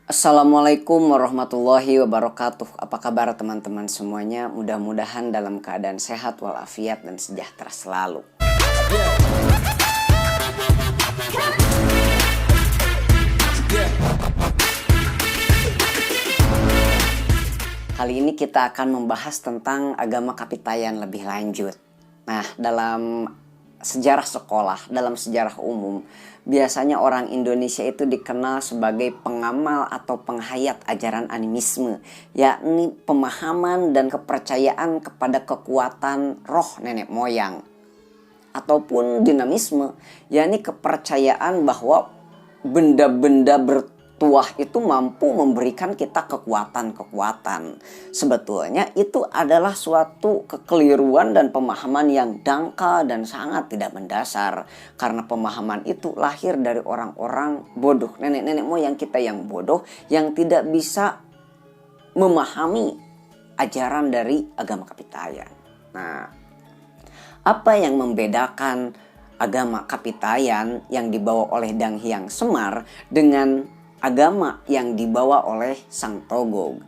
Assalamualaikum warahmatullahi wabarakatuh. Apa kabar teman-teman semuanya? Mudah-mudahan dalam keadaan sehat walafiat dan sejahtera selalu. Kali ini kita akan membahas tentang agama Kapitayan lebih lanjut. Nah, dalam sejarah sekolah, dalam sejarah umum, biasanya orang Indonesia itu dikenal sebagai pengamal atau penghayat ajaran animisme, yakni pemahaman dan kepercayaan kepada kekuatan roh nenek moyang. Ataupun dinamisme, yakni kepercayaan bahwa benda-benda bertuah itu mampu memberikan kita kekuatan-kekuatan. Sebetulnya itu adalah suatu kekeliruan dan pemahaman yang dangkal dan sangat tidak mendasar. Karena pemahaman itu lahir dari orang-orang bodoh, nenek-nenek moyang kita yang bodoh, yang tidak bisa memahami ajaran dari agama Kapitayan. Nah, apa yang membedakan agama Kapitayan yang dibawa oleh Dang Hyang Semar dengan agama yang dibawa oleh Sang Togog?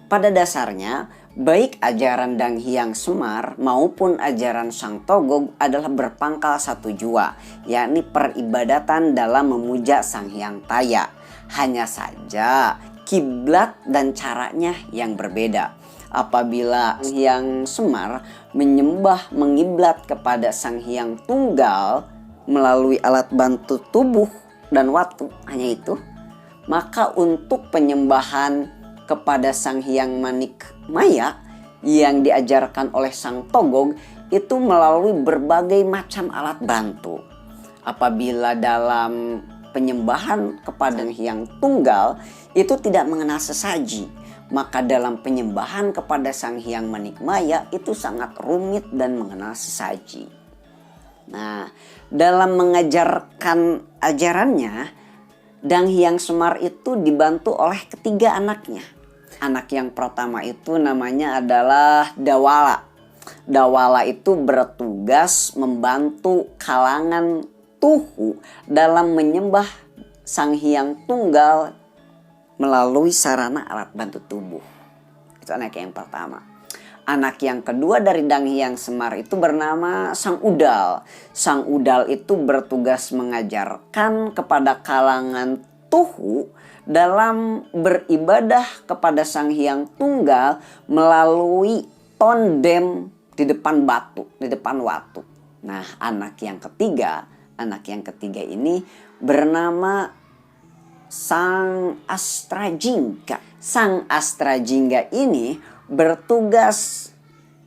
Pada dasarnya, baik ajaran Dang Hyang Semar maupun ajaran Sang Togog adalah berpangkal satu jua, yakni peribadatan dalam memuja Sang Hyang Taya. Hanya saja kiblat dan caranya yang berbeda. Apabila Hyang Semar mengiblat kepada Sang Hyang Tunggal melalui alat bantu tubuh dan watu, hanya itu, maka untuk penyembahan kepada Sang Hyang Manikmaya yang diajarkan oleh Sang Togog itu melalui berbagai macam alat bantu. Apabila dalam penyembahan kepada Hyang Tunggal itu tidak mengenal sesaji, maka dalam penyembahan kepada Sang Hyang Manikmaya itu sangat rumit dan mengenal sesaji. Nah, dalam mengajarkan ajarannya, Dang Hyang Semar itu dibantu oleh ketiga anaknya. Anak yang pertama itu namanya adalah Dawala. Dawala itu bertugas membantu kalangan Tuhu dalam menyembah Sang Hyang Tunggal melalui sarana alat bantu tubuh. Itu anak yang pertama. Anak yang kedua dari Dang Hyang Semar itu bernama Sang Udal. Sang Udal itu bertugas mengajarkan kepada kalangan Tuhu dalam beribadah kepada Sang Hyang Tunggal melalui tondem di depan batu, di depan watu. Nah, anak yang ketiga ini bernama Sang Astrajingga. Sang Astrajingga ini bertugas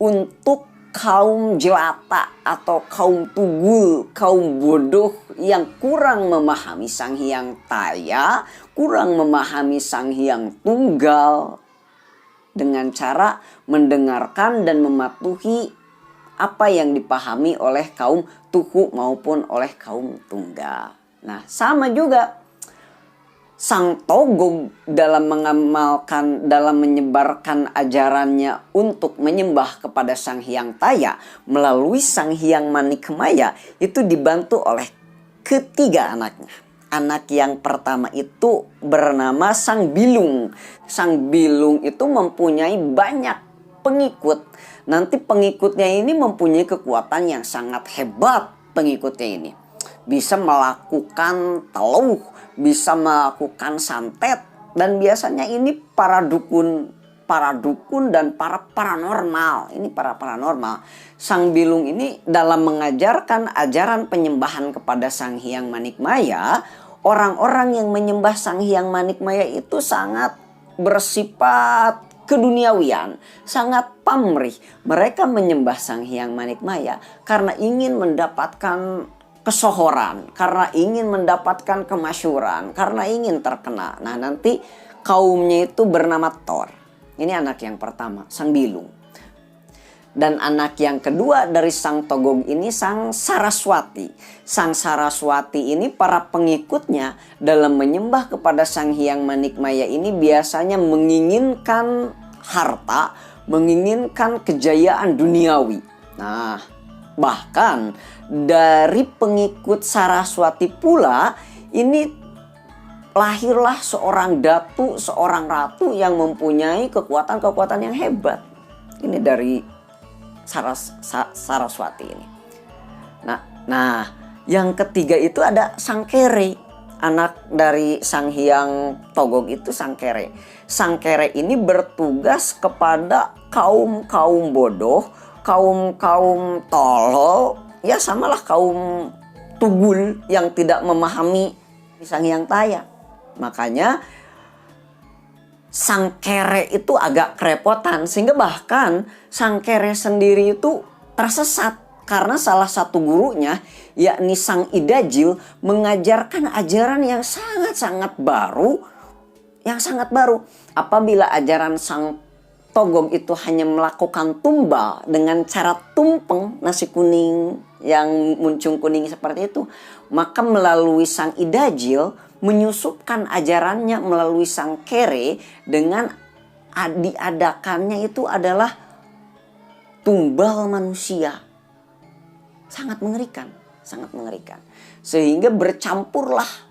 untuk kaum jelata atau kaum tugul, kaum bodoh yang kurang memahami Sang Hyang Taya, kurang memahami Sang Hyang Tunggal, dengan cara mendengarkan dan mematuhi apa yang dipahami oleh kaum Tuhu maupun oleh kaum Tunggal. Nah, sama juga Sang Togog dalam menyebarkan ajarannya untuk menyembah kepada Sang Hyang Taya melalui Sang Hyang Manikmaya itu dibantu oleh ketiga anaknya. Anak yang pertama itu bernama Sang Bilung. Sang Bilung itu mempunyai banyak pengikut. Nanti pengikutnya ini mempunyai kekuatan yang sangat hebat. Pengikutnya ini bisa melakukan teluh, bisa melakukan santet, dan biasanya ini para dukun dan para paranormal. Ini para paranormal. Sang Bilung ini dalam mengajarkan ajaran penyembahan kepada Sang Hyang Manikmaya, orang-orang yang menyembah Sang Hyang Manikmaya itu sangat bersifat keduniawian, sangat pamrih. Mereka menyembah Sang Hyang Manikmaya karena ingin mendapatkan kesohoran, karena ingin mendapatkan kemasyhuran, karena ingin terkenal. Nah, nanti kaumnya itu bernama Thor. Ini anak yang pertama, Sang Bilung. Dan anak yang kedua dari Sang Togog ini Sang Saraswati. Sang Saraswati ini para pengikutnya dalam menyembah kepada Sang Hyang Manikmaya ini biasanya menginginkan harta, menginginkan kejayaan duniawi. Nah, bahkan dari pengikut Saraswati pula ini lahirlah seorang datu, seorang ratu yang mempunyai kekuatan-kekuatan yang hebat. Ini dari Saraswati ini. Nah, yang ketiga itu ada Sangkere, anak dari Sang Hyang Togog itu Sangkere. Sangkere ini bertugas kepada kaum-kaum bodoh, kaum-kaum tolol, ya samalah kaum tugul yang tidak memahami Sang Hyang Taya. Makanya Sangkere itu agak kerepotan, sehingga bahkan Sangkere sendiri itu tersesat karena salah satu gurunya, yakni Sang Idajil, mengajarkan ajaran yang sangat-sangat baru. Apabila ajaran Sang Togog itu hanya melakukan tumbal dengan cara tumpeng nasi kuning yang muncung kuning seperti itu, maka melalui Sang Idajil menyusupkan ajarannya melalui Sangkere dengan diadakannya itu adalah tumbal manusia. Sangat mengerikan. Sehingga bercampurlah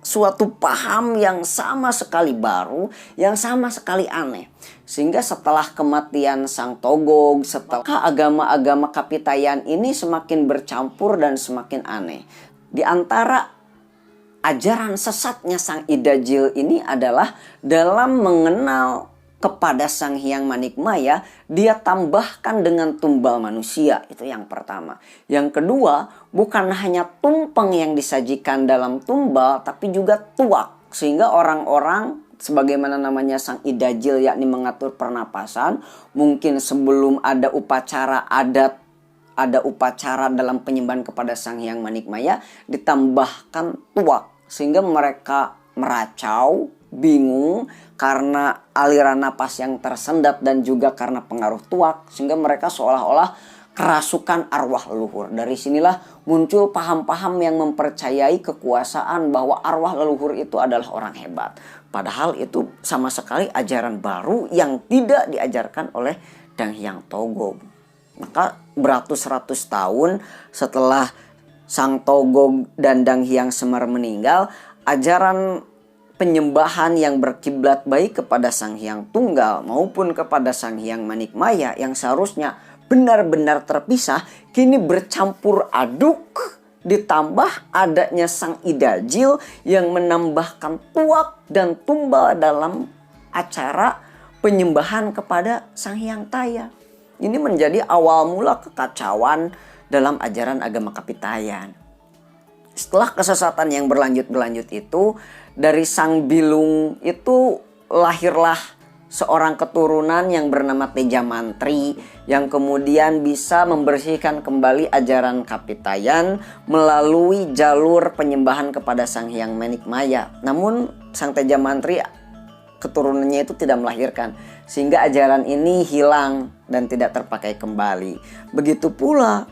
suatu paham yang sama sekali baru, yang sama sekali aneh. Sehingga setelah kematian Sang Togog, setelah agama-agama Kapitayan ini semakin bercampur dan semakin aneh. Di antara ajaran sesatnya Sang Idajil ini adalah dalam mengenal kepada Sang Hyang Manikmaya, dia tambahkan dengan tumbal manusia. Itu yang pertama. Yang kedua, bukan hanya tumpeng yang disajikan dalam tumbal, tapi juga tuak. Sehingga orang-orang, sebagaimana namanya Sang Idajil, yakni mengatur pernapasan, mungkin sebelum ada upacara adat, ada upacara dalam penyembahan kepada Sang Hyang Manikmaya, ditambahkan tuak. Sehingga mereka meracau, bingung karena aliran napas yang tersendat dan juga karena pengaruh tuak, sehingga mereka seolah-olah kerasukan arwah leluhur. Dari sinilah muncul paham-paham yang mempercayai kekuasaan bahwa arwah leluhur itu adalah orang hebat. Padahal itu sama sekali ajaran baru yang tidak diajarkan oleh Dang Hyang Togog. Maka beratus-ratus tahun setelah Sang Togog dan Dang Hyang Semar meninggal, ajaran penyembahan yang berkiblat baik kepada Sang Hyang Tunggal maupun kepada Sang Hyang Manikmaya yang seharusnya benar-benar terpisah, kini bercampur aduk, ditambah adanya Sang Idajil yang menambahkan tuak dan tumbal dalam acara penyembahan kepada Sang Hyang Taya. Ini menjadi awal mula kekacauan dalam ajaran agama Kapitayan. Setelah kesesatan yang berlanjut itu, dari Sang Bilung itu lahirlah seorang keturunan yang bernama Teja Mantri, yang kemudian bisa membersihkan kembali ajaran Kapitayan melalui jalur penyembahan kepada Sang Hyang Manikmaya. Namun Sang Teja Mantri keturunannya itu tidak melahirkan, sehingga ajaran ini hilang dan tidak terpakai kembali. Begitu pula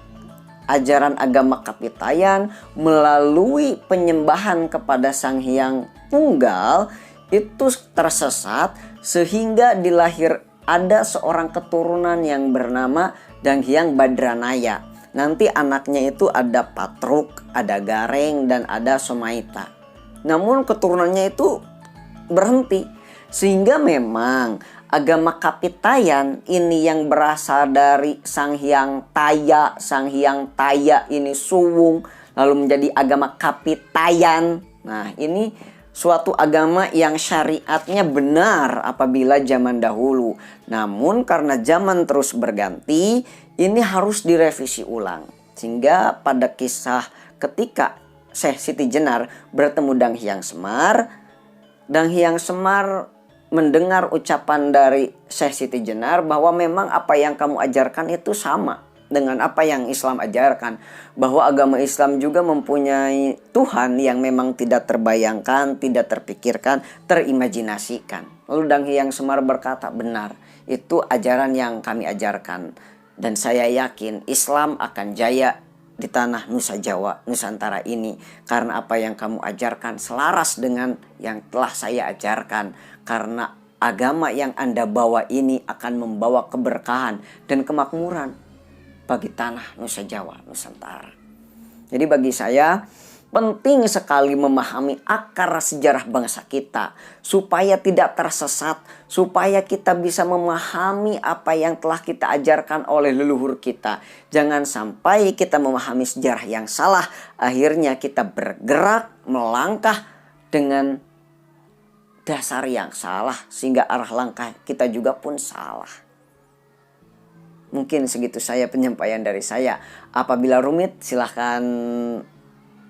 ajaran agama Kapitayan melalui penyembahan kepada Sang Hyang Tunggal itu tersesat, sehingga ada seorang keturunan yang bernama Dang Hyang Badranaya. Nanti anaknya itu ada Patruk, ada Gareng, dan ada Somaita. Namun keturunannya itu berhenti, sehingga memang agama Kapitayan ini yang berasal dari Sang Hyang Taya. Sang Hyang Taya ini suwung, lalu menjadi agama Kapitayan. Nah, ini suatu agama yang syariatnya benar apabila zaman dahulu. Namun karena zaman terus berganti, ini harus direvisi ulang. Sehingga pada kisah ketika Syekh Siti Jenar bertemu Dang Hyang Semar, Dang Hyang Semar mendengar ucapan dari Syekh Siti Jenar bahwa memang apa yang kamu ajarkan itu sama dengan apa yang Islam ajarkan, bahwa agama Islam juga mempunyai Tuhan yang memang tidak terbayangkan, tidak terpikirkan, terimajinasikan. Lalu Dang Hyang Semar berkata, benar, itu ajaran yang kami ajarkan, dan saya yakin Islam akan jaya di tanah Nusa Jawa, Nusantara ini, karena apa yang kamu ajarkan selaras dengan yang telah saya ajarkan, karena agama yang Anda bawa ini akan membawa keberkahan dan kemakmuran bagi tanah Nusa Jawa, Nusantara. Jadi bagi saya, Penting sekali memahami akar sejarah bangsa kita supaya tidak tersesat, supaya kita bisa memahami apa yang telah kita ajarkan oleh leluhur kita. Jangan sampai kita memahami sejarah yang salah, akhirnya kita bergerak, melangkah dengan dasar yang salah sehingga arah langkah kita juga pun salah. Mungkin segitu saya penyampaian dari saya. Apabila rumit silahkan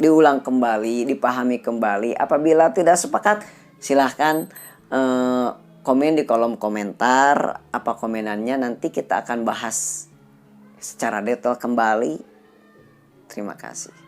diulang kembali, dipahami kembali. Apabila tidak sepakat silahkan komen di kolom komentar. Apa komenannya nanti kita akan bahas secara detail kembali. Terima kasih.